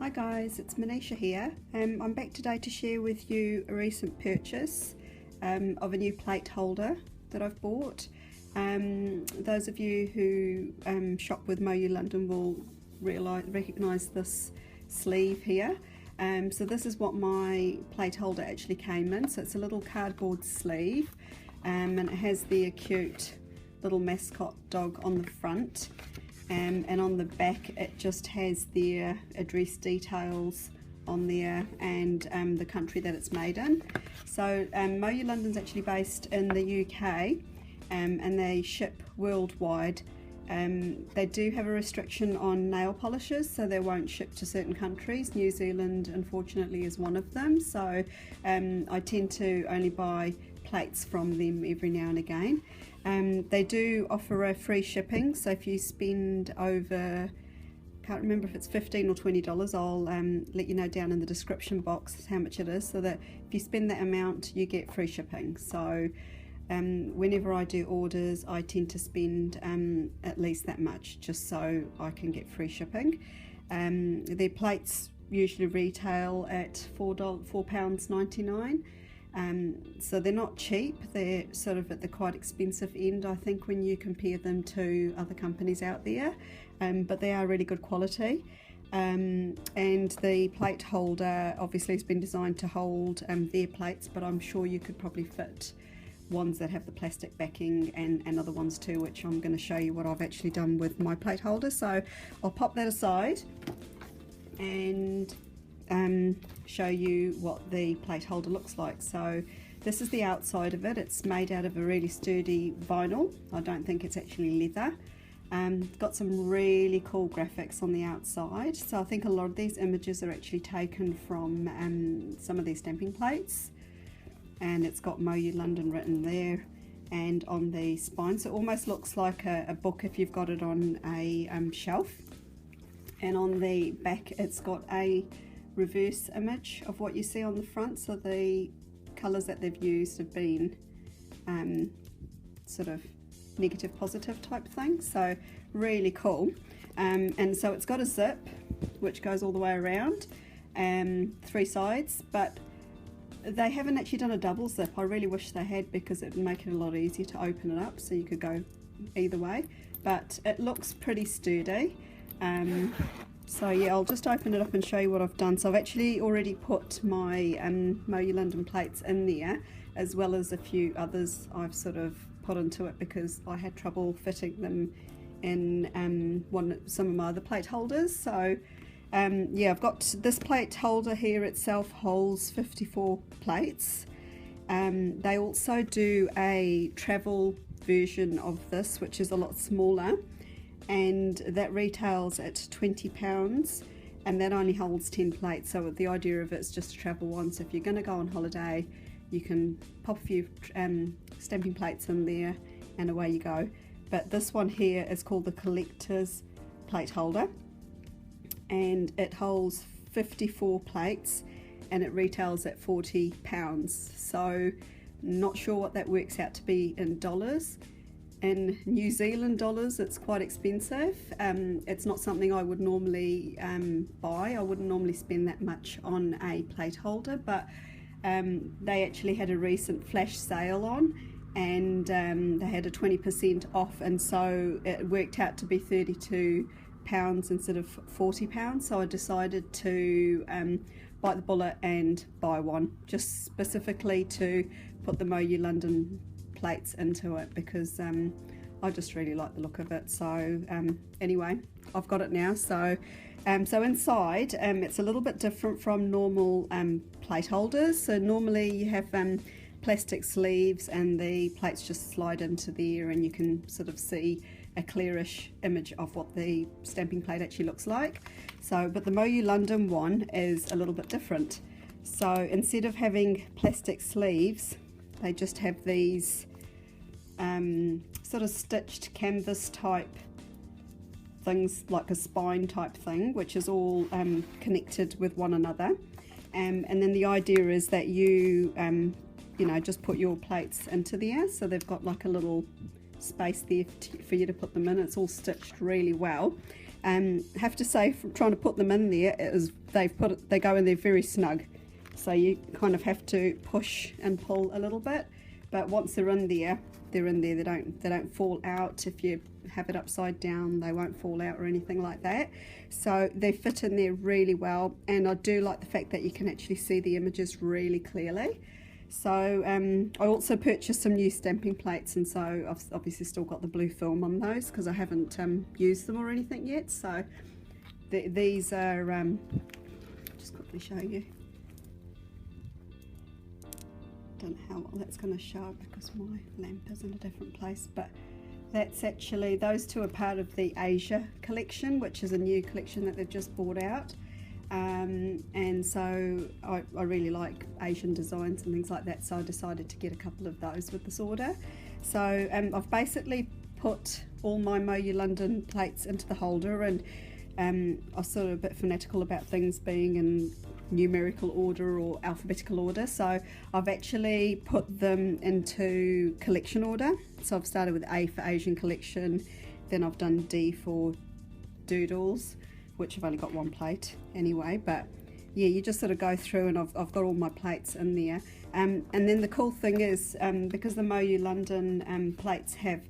Hi guys, it's Manisha here. I'm back today to share with you a recent purchase of a new plate holder that I've bought. Those of you who shop with MoYou London will recognise this sleeve here. So this is what my plate holder actually came in. So it's a little cardboard sleeve and it has the cute little mascot dog on the front. And on the back it just has their address details on there and the country that it's made in. So MoYou London's actually based in the UK and they ship worldwide. They do have a restriction on nail polishes, so they won't ship to certain countries. New Zealand unfortunately is one of them, so I tend to only buy plates from them every now and again. They do offer a free shipping, so if you spend over, can't remember if it's $15 or $20, I'll let you know down in the description box how much it is, so that if you spend that amount you get free shipping. So whenever I do orders I tend to spend at least that much just so I can get free shipping. Their plates usually retail at £4.99. So they're not cheap, they're sort of at the quite expensive end I think when you compare them to other companies out there, but they are really good quality. And the plate holder obviously has been designed to hold their plates, but I'm sure you could probably fit ones that have the plastic backing and other ones too, which I'm going to show you what I've actually done with my plate holder. So I'll pop that aside and show you what the plate holder looks like. So this is the outside of it. It's made out of a really sturdy vinyl. I don't think it's actually leather. Got some really cool graphics on the outside, so I think a lot of these images are actually taken from some of these stamping plates, and it's got MoYou London written there and on the spine, so it almost looks like a book if you've got it on a shelf. And on the back it's got a reverse image of what you see on the front, so the colours that they've used have been sort of negative positive type thing, so really cool. And so it's got a zip which goes all the way around, 3 sides, but they haven't actually done a double zip. I really wish they had, because it would make it a lot easier to open it up so you could go either way, but it looks pretty sturdy. So yeah, I'll just open it up and show you what I've done. So I've actually already put my MoYou London plates in there, as well as a few others I've sort of put into it because I had trouble fitting them in some of my other plate holders. So yeah, I've got this plate holder here itself holds 54 plates. They also do a travel version of this which is a lot smaller, and that retails at £20 and that only holds 10 plates. So the idea of it is just a travel one, so if you're going to go on holiday you can pop a few stamping plates in there and away you go. But this one here is called the collector's plate holder and it holds 54 plates and it retails at £40. So not sure what that works out to be in dollars. In New Zealand dollars it's quite expensive. It's not something I would normally buy. I wouldn't normally spend that much on a plate holder, but they actually had a recent flash sale on and they had a 20% off, and so it worked out to be £32 instead of £40. So I decided to bite the bullet and buy one, just specifically to put the MoYou London plates into it because I just really like the look of it. So anyway, I've got it now. So so inside it's a little bit different from normal plate holders. So normally you have plastic sleeves and the plates just slide into there and you can sort of see a clearish image of what the stamping plate actually looks like. So but the MoYou London one is a little bit different. So instead of having plastic sleeves, they just have these sort of stitched canvas type things, like a spine type thing, which is all connected with one another. And then the idea is that you know, just put your plates into there, so they've got like a little space there for you to put them in. It's all stitched really well. Have to say, from trying to put them in there, they go in there very snug, so you kind of have to push and pull a little bit, but once they're in there, they don't fall out. If you have it upside down, they won't fall out or anything like that, so they fit in there really well. And I do like the fact that you can actually see the images really clearly. So I also purchased some new stamping plates, and so I've obviously still got the blue film on those because I haven't used them or anything yet. So these are, just quickly show you. Don't know how well that's going to show because my lamp is in a different place, but that's actually, those two are part of the Asia collection, which is a new collection that they've just brought out. And so I really like Asian designs and things like that, so I decided to get a couple of those with this order. So I've basically put all my MoYou London plates into the holder, and I'm sort of a bit fanatical about things being in numerical order or alphabetical order, so I've actually put them into collection order. So I've started with A for Asian collection, then I've done D for Doodles, which I've only got one plate anyway, but yeah, you just sort of go through, and I've got all my plates in there. And then the cool thing is, because the MoYou London plates have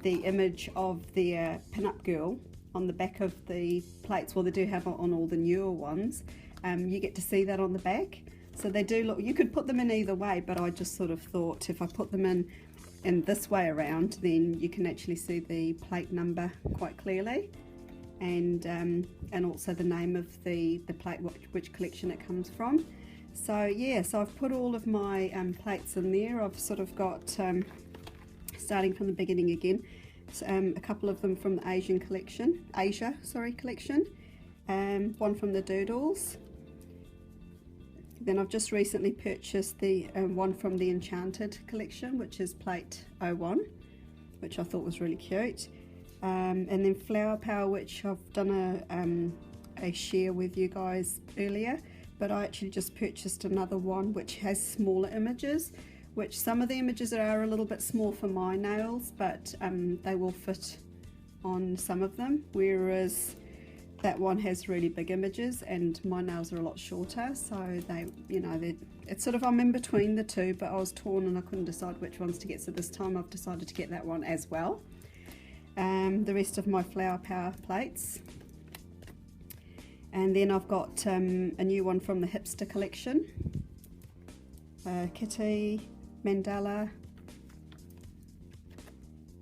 the image of their pin-up girl on the back of the plates, well, they do have it on all the newer ones, you get to see that on the back. So they do look, you could put them in either way, but I just sort of thought if I put them in this way around, then you can actually see the plate number quite clearly. And also the name of the plate, which collection it comes from. So yeah, so I've put all of my plates in there. I've sort of got, starting from the beginning again, so, a couple of them from the Asia collection, one from the Doodles. Then I've just recently purchased the one from the Enchanted collection, which is plate 01, which I thought was really cute. And then Flower Power, which I've done a share with you guys earlier, but I actually just purchased another one which has smaller images, which some of the images are a little bit small for my nails, but they will fit on some of them, whereas that one has really big images and my nails are a lot shorter, so it's sort of, I'm in between the two, but I was torn and I couldn't decide which ones to get, so this time I've decided to get that one as well. The rest of my Flower Power plates, and then I've got a new one from the Hipster collection, Kitty, Mandala,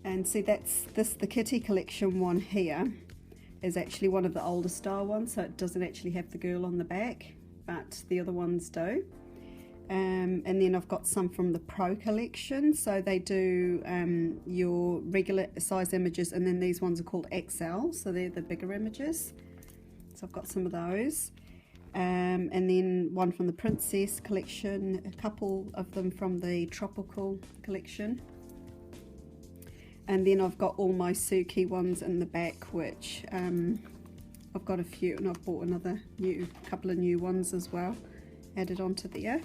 and see the Kitty collection one here is actually one of the older style ones, so it doesn't actually have the girl on the back, but the other ones do. And then I've got some from the Pro collection, so they do your regular size images, and then these ones are called XL, so they're the bigger images. So I've got some of those, and then one from the Princess collection, a couple of them from the Tropical collection, and then I've got all my Suki ones in the back, which I've got a few, and I've bought another couple of new ones as well added onto there.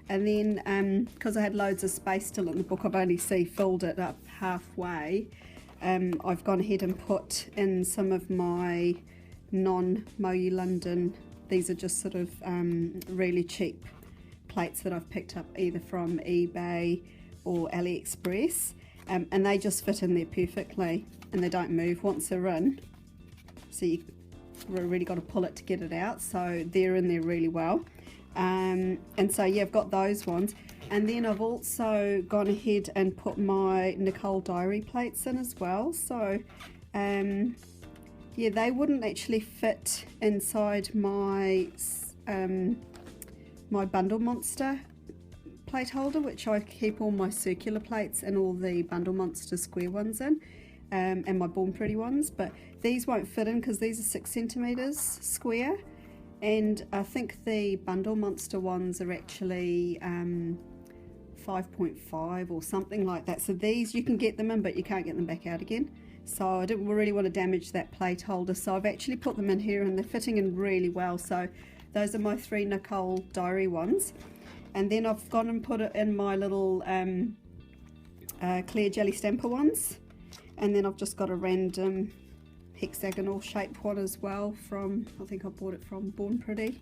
And then because I had loads of space still in the book, I've only filled it up halfway. I've gone ahead and put in some of my non-MoYou London, these are just sort of really cheap plates that I've picked up either from eBay or AliExpress, and they just fit in there perfectly and they don't move once they're in, so you've really got to pull it to get it out, so they're in there really well. And so yeah, I've got those ones, and then I've also gone ahead and put my Nicole diary plates in as well. So yeah, they wouldn't actually fit inside my my Bundle Monster plate holder, which I keep all my circular plates and all the Bundle Monster square ones in, and my Born Pretty ones, but these won't fit in because these are 6 centimeters square. And I think the Bundle Monster ones are actually 5.5 or something like that. So these you can get them in, but you can't get them back out again. So I didn't really want to damage that plate holder. So I've actually put them in here and they're fitting in really well. So those are my 3 Nicole diary ones. And then I've gone and put it in my little clear jelly stamper ones. And then I've just got a random hexagonal shaped one as well from, I think I bought it from Born Pretty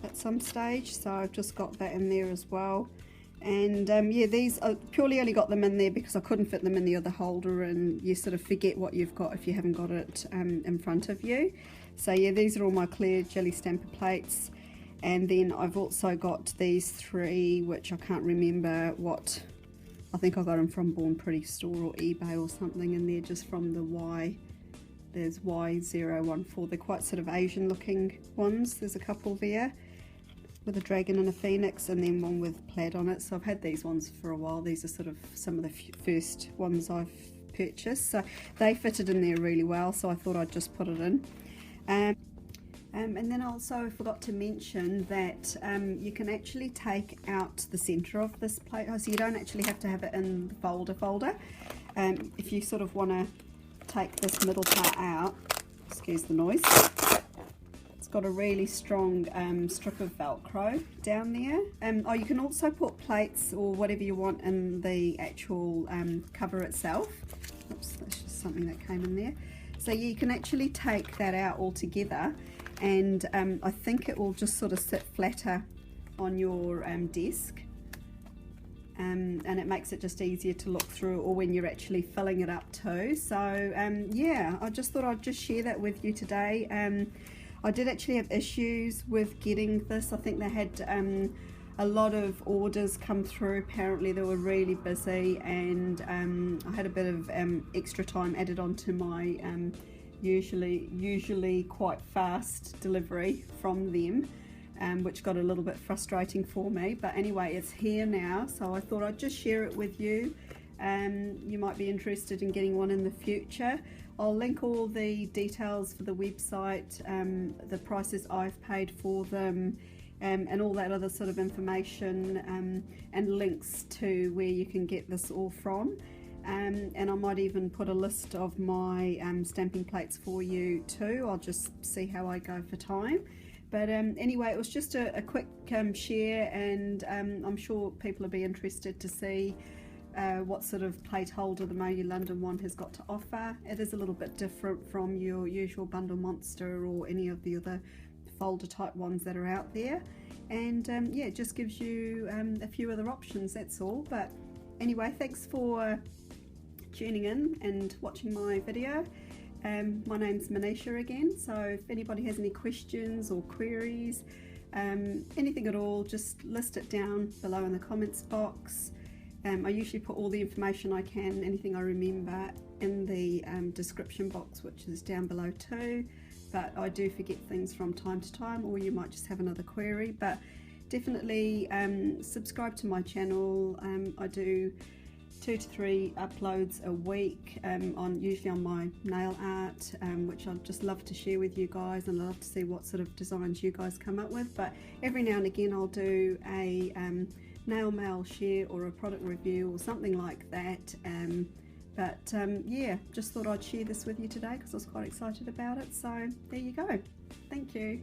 at some stage, so I've just got that in there as well. And yeah, these I purely only got them in there because I couldn't fit them in the other holder, and you sort of forget what you've got if you haven't got it in front of you. So yeah, these are all my clear jelly stamper plates. And then I've also got these 3, which I can't remember what, I think I got them from Born Pretty store or eBay or something, and they're just from the there's Y014. They're quite sort of Asian looking ones. There's a couple there with a dragon and a phoenix, and then one with plaid on it. So I've had these ones for a while. These are sort of some of the first ones I've purchased. So they fitted in there really well, so I thought I'd just put it in. And then also I forgot to mention that you can actually take out the center of this plate, so you don't actually have to have it in the folder. If you sort of want to take this middle part out, excuse the noise, it's got a really strong strip of Velcro down there. Oh, you can also put plates or whatever you want in the actual cover itself. Oops, that's just something that came in there. So you can actually take that out altogether, and I think it will just sort of sit flatter on your desk, and it makes it just easier to look through, or when you're actually filling it up too. So yeah, I just thought I'd just share that with you today. I did actually have issues with getting this. I think they had a lot of orders come through. Apparently they were really busy, and I had a bit of extra time added onto my usually quite fast delivery from them, which got a little bit frustrating for me. But anyway, it's here now, so I thought I'd just share it with you. You might be interested in getting one in the future. I'll link all the details for the website, the prices I've paid for them, and all that other sort of information, and links to where you can get this all from. And I might even put a list of my stamping plates for you too. I'll just see how I go for time. But anyway, it was just a quick share, and I'm sure people will be interested to see what sort of plate holder the MoYou London one has got to offer. It is a little bit different from your usual Bundle Monster or any of the other folder type ones that are out there, and yeah, it just gives you a few other options, that's all. But anyway, thanks for tuning in and watching my video. My name's Manisha again, so if anybody has any questions or queries, anything at all, just list it down below in the comments box. I usually put all the information I can, anything I remember, in the description box, which is down below too. But I do forget things from time to time, or you might just have another query. But definitely subscribe to my channel. I do 2 to 3 uploads a week, usually on my nail art, which I'd just love to share with you guys, and I love to see what sort of designs you guys come up with. But every now and again I'll do a nail mail share or a product review or something like that. Yeah, just thought I'd share this with you today because I was quite excited about it. So there you go. Thank you.